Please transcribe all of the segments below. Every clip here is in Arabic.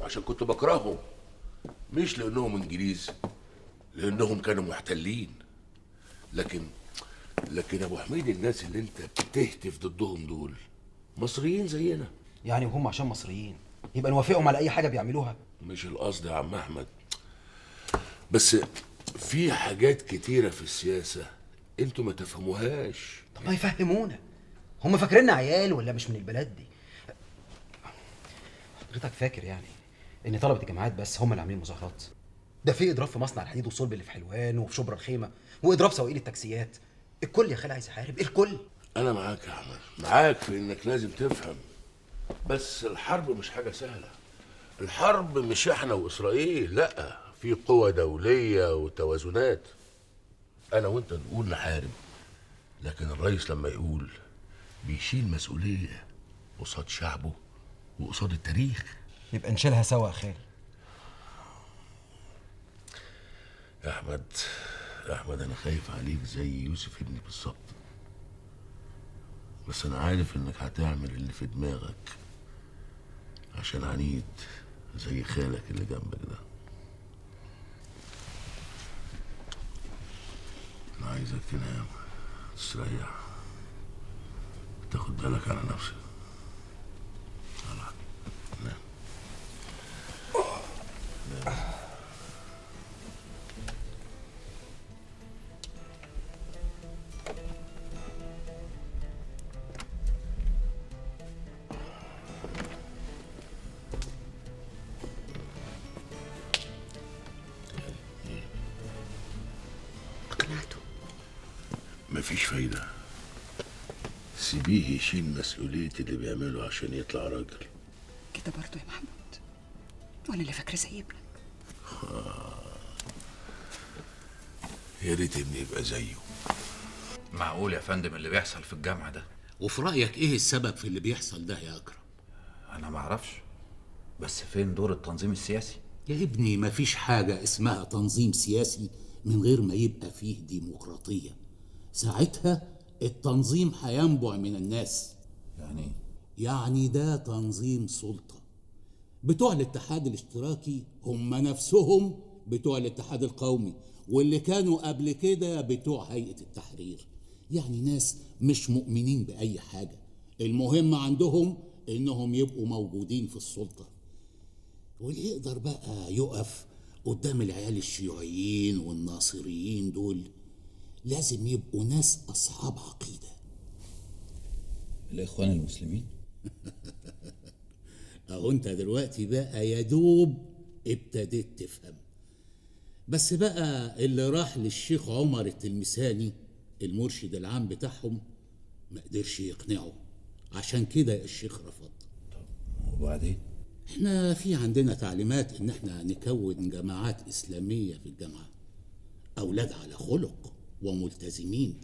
عشان كنت بكرههم، مش لانهم انجليز، لانهم كانوا محتلين. لكن ابو حميد، الناس اللي انت بتهتف ضدهم دول مصريين زينا. يعني وهم عشان مصريين يبقى نوافقهم على اي حاجه بيعملوها؟ مش القصد يا عم احمد، بس في حاجات كتيره في السياسه انتوا ما تفهموهاش. طب ما يفهمونا، هم فاكريننا عيال ولا مش من البلد دي؟ حضرتك فاكر يعني ان طلبه الجامعات بس هم اللي عاملين مظاهرات؟ ده في اضراب في مصنع الحديد والصلب اللي في حلوان وفي شبرا الخيمه، واضراب سواقين التاكسيات. الكل يا خالي عايز يحارب، الكل. انا معاك يا احمد، معاك في انك لازم تفهم، بس الحرب مش حاجه سهله. الحرب مش احنا واسرائيل، لا، في قوى دوليه وتوازنات. انا وانت نقول نحارب، لكن الرئيس لما يقول بيشيل مسؤوليه قصاد شعبه وقصاد التاريخ. يبقى نشيلها سوا يا خالي. يا احمد، يا احمد، انا خايف عليك زي يوسف ابني بالظبط، بس انا عارف انك هتعمل اللي في دماغك عشان عنيد زي خالك اللي جنبك ده. انا عايزك تنام، تستريح، تاخد بالك على نفسك. يلا نام. نام. أقنعته؟ مفيش فايدة، سيبيه يشيل مسؤولية اللي بيعمله عشان يطلع راجل. كده برضه يا محمود؟ ولا اللي فاكره زي ابنك؟ يا ريت ابني يبقى زيه. معقول يا فندم اللي بيحصل في الجامعة ده؟ وفي رأيك ايه السبب في اللي بيحصل ده يا أكرم؟ أنا معرفش، بس فين دور التنظيم السياسي؟ يا ابني مفيش حاجة اسمها تنظيم سياسي من غير ما يبقى فيه ديمقراطية. ساعتها التنظيم هينبع من الناس. يعني ده تنظيم سلطة. بتوع الاتحاد الاشتراكي هم نفسهم بتوع الاتحاد القومي، واللي كانوا قبل كده بتوع هيئة التحرير. يعني ناس مش مؤمنين بأي حاجة، المهم عندهم إنهم يبقوا موجودين في السلطة. واللي يقدر بقى يقف قدام العيال الشيوعيين والناصريين دول لازم يبقوا ناس أصحاب عقيدة. الإخوان المسلمين؟ أهو أنت دلوقتي بقى يدوب ابتديت تفهم. بس بقى اللي راح للشيخ عمر التلمساني المرشد العام بتاعهم ما قدرش يقنعه، عشان كده الشيخ رفض. طب وبعدين؟ احنا في عندنا تعليمات ان احنا نكون جماعات اسلامية في الجامعة، اولاد على خلق وملتزمين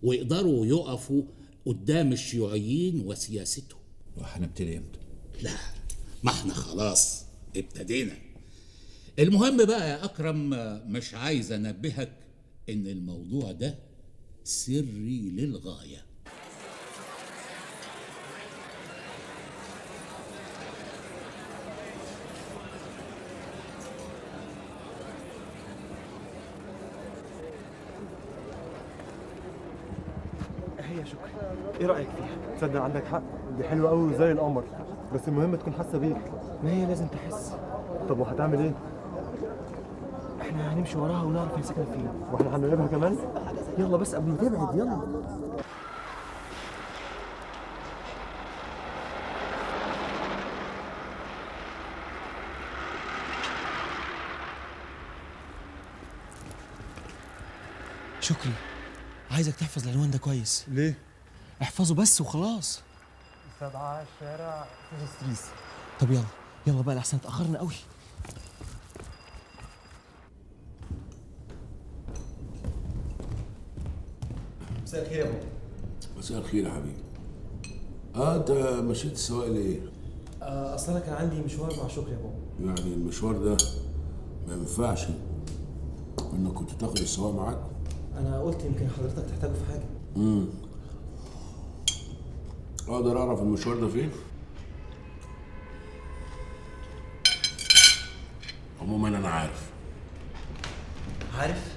ويقدروا يقفوا قدام الشيوعيين وسياستهم. وهنبتدي امتى؟ لا، ما احنا خلاص ابتدينا. المهم بقى يا اكرم، مش عايز انبهك ان الموضوع ده سري للغاية. هي شكري، ايه رايك فيها؟ تصدق عندك حق، دي حلوه قوي وزي القمر، بس المهم تكون حاسه بيك. ما هي لازم تحس. طب وهتعمل ايه؟ احنا هنمشي وراها ونعرف هي ساكنه فين. واحنا هنراقبها كمان؟ يلا بس قبل ما تبعد، يلا. شكري، عايزك تحفظ العنوان ده كويس. ليه؟ احفظه بس وخلاص. 7 شارع ستريس. طب يلا يلا بقى لحسن اتأخرنا قوي. مساء الخير يا بابا. مساء الخير يا حبيبي. انت مشيت السواق ليه؟ اصل انا كان عندي مشوار مع شكري يا بابا. يعني المشوار ده ما ينفعش انك كنت تاخد السواق معاك؟ انا قلت يمكن حضرتك تحتاجه في حاجه. اقدر اعرف المشوار ده فين؟ عموما انا عارف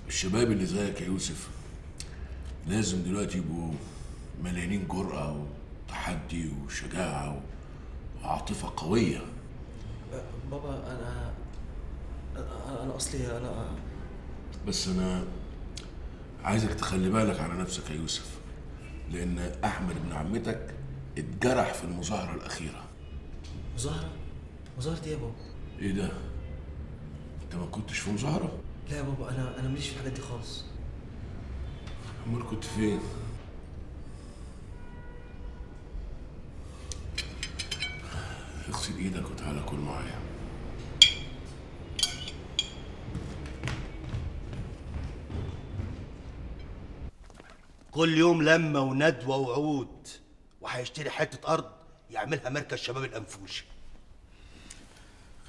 الشباب اللي زيك يا يوسف لازم دلوقتي يبقوا مليانين جرأة وتحدي وشجاعة وعاطفة قوية. بابا انا اصلي بس انا عايزك تخلي بالك على نفسك يا يوسف، لان احمد ابن عمتك اتجرح في المظاهرة الأخيرة. مظاهرة ايه يا بابا؟ ايه ده؟ انت ما كنتش في مظاهرة؟ لا يا بابا انا ماليش في الحاجات دي خالص. امال كنت فين؟ اغسل ايدك وتعالى كل معايا. كل يوم لمة وندوة وعود، وهيشتري حتة أرض يعملها مركز شباب الأنفوشي.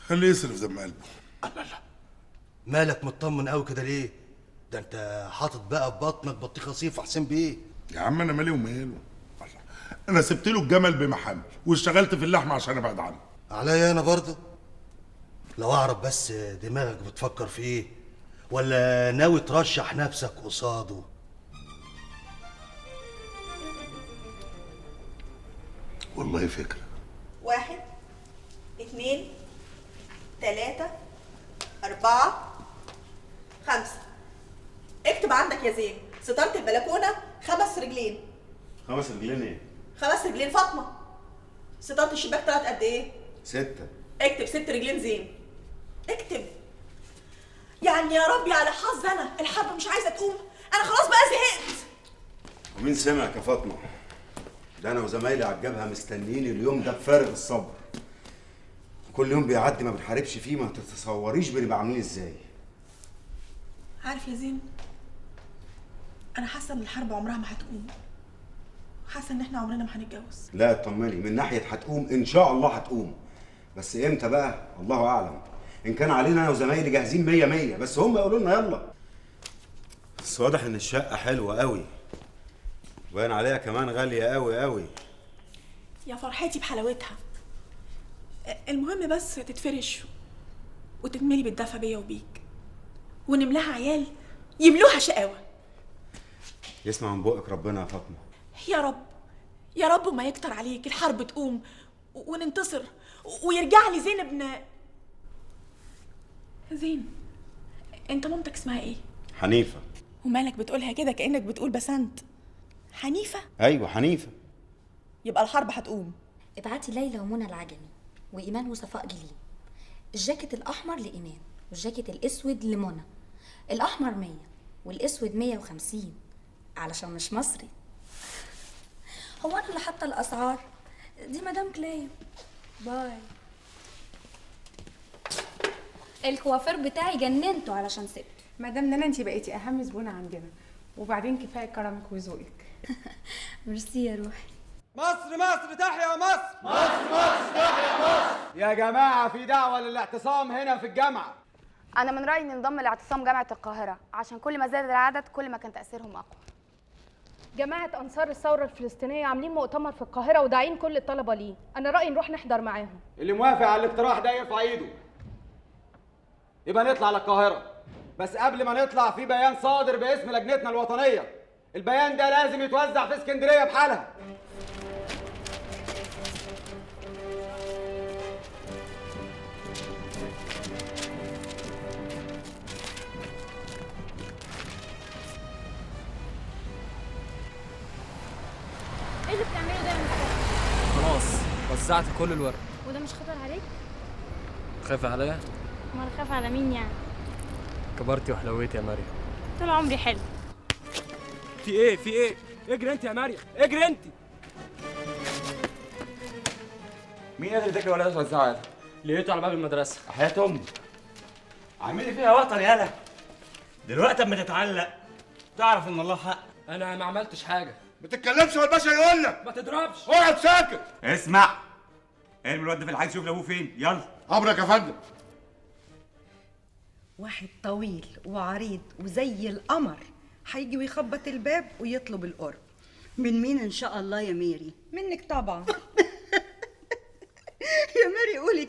خليه يصرف زي ما قلبه. الله الله، مالك مطمن قوي كده ليه؟ ده أنت حاطط بقى في بطنك بطيخة صيف حسين بيه. يا عم انا مالي وماله؟ الله. انا سبت له الجمل بمحل واشتغلت في اللحمه عشان ابعد عنه. عليا أنا برضه؟ لو أعرف بس دماغك بتفكر في إيه، ولا ناوي ترشح نفسك قصاده؟ والله فكره. 1 2 3 4 5. اكتب عندك يا زين، ستارة البلكونة 5 رجلين. 5 رجلين ايه؟ 5 رجلين فاطمة. ستارة الشباك طلعت قد ايه؟ 6. اكتب 6 رجلين زين. اكتب. يعني يا ربي على حظ انا، الحرب مش عايزة تقوم، انا خلاص بقى زهقت. ومين سمعك يا فاطمة؟ ده انا وزمايلي على الجبهة مستنيين اليوم ده بفارغ الصبر. كل يوم بيعدي ما بنحاربش فيه ما تتصوريش بنبقى عاملين ازاي. عارف يا زين، انا حاسه ان الحرب عمرها ما هتقوم، حاسه ان احنا عمرنا ما هنتجوز. لا اطمني، من ناحية هتقوم ان شاء الله هتقوم، بس امتى بقى الله اعلم. ان كان علينا انا وزمايلي جاهزين 100 بس هم يقولوا لنا يلا. بس واضح ان الشقة حلوة قوي، وباين عليها كمان غالية قوي قوي. يا فرحتي بحلاوتها، المهم بس تتفرش وتتملي بالدفى بيا وبيك، ونملاها عيال يملوها شقاوة. يسمع من بقك ربنا يا فاطمة. يا رب يا رب وما يكتر عليك الحرب تقوم وننتصر ويرجع لي زين ابن زين. انت مامتك اسمها ايه؟ حنيفة. ومالك بتقولها كده كأنك بتقول بسنت؟ حنيفة؟ ايوه حنيفة. يبقى الحرب هتقوم. ابعتي ليلى ومنى العجمي وإيمان وصفاء جليل. الجاكيت الأحمر لإيمان والجاكيت الأسود لمنى. الأحمر 100 والأسود 150 علشان مش مصري. هو أنا اللي حاطة الأسعار دي؟ مدام كلايو. باي. الكوافير بتاعي جننته علشان سبته. مدام نانا انت بقيتي اهم زبونه عندنا، وبعدين كفايه كرمك وذوقك. ميرسي يا روحي. مصر مصر تحيا مصر! مصر مصر تحيا مصر! يا جماعة في دعوة للاعتصام هنا في الجامعة. أنا من رأيي ننضم لاعتصام جامعة القاهرة، عشان كل ما زاد العدد كل ما كان تأثيرهم أقوى. جماعة أنصار الثورة الفلسطينية عاملين مؤتمر في القاهرة وداعين كل الطلبة ليه. أنا رأيي نروح نحضر معاهم. اللي موافق على الاقتراح ده يرفع ايده. يبقى نطلع للقاهرة، بس قبل ما نطلع في بيان صادر باسم لجنتنا الوطنية. البيان ده لازم يتوزع في اسكندرية بحالها. إيه اللي بتعمله ده يا مصطفى؟ خلاص وزعت كل الورق. وده مش خطر عليك؟ خايفة عليا؟ ما أنا خايفة على مين يعني؟ كبرتي وحلويتي يا مريم. طول عمري حلو. في ايه؟ في ايه؟ اجري انت يا مريم، اجري انت. مين اللي ذاكر ولا توزعه يالا؟ لقيته على باب المدرسة. حياة أمي. عامل لي فيها وطن يالا. دلوقتي اما تتعلق تعرف ان الله حق. انا ما عملتش حاجة. ما تتكلمش والباشا يقول لك. ما تضربش. اقعد ساكت. اسمع. ارمي الواد ده في الحاج شوف ابوه فين، يلا. امرك يا فندم. واحد طويل وعريض وزي القمر هيجي ويخبط الباب ويطلب القرب. من مين ان شاء الله يا ميري؟ منك طبعا. يا ميري قولي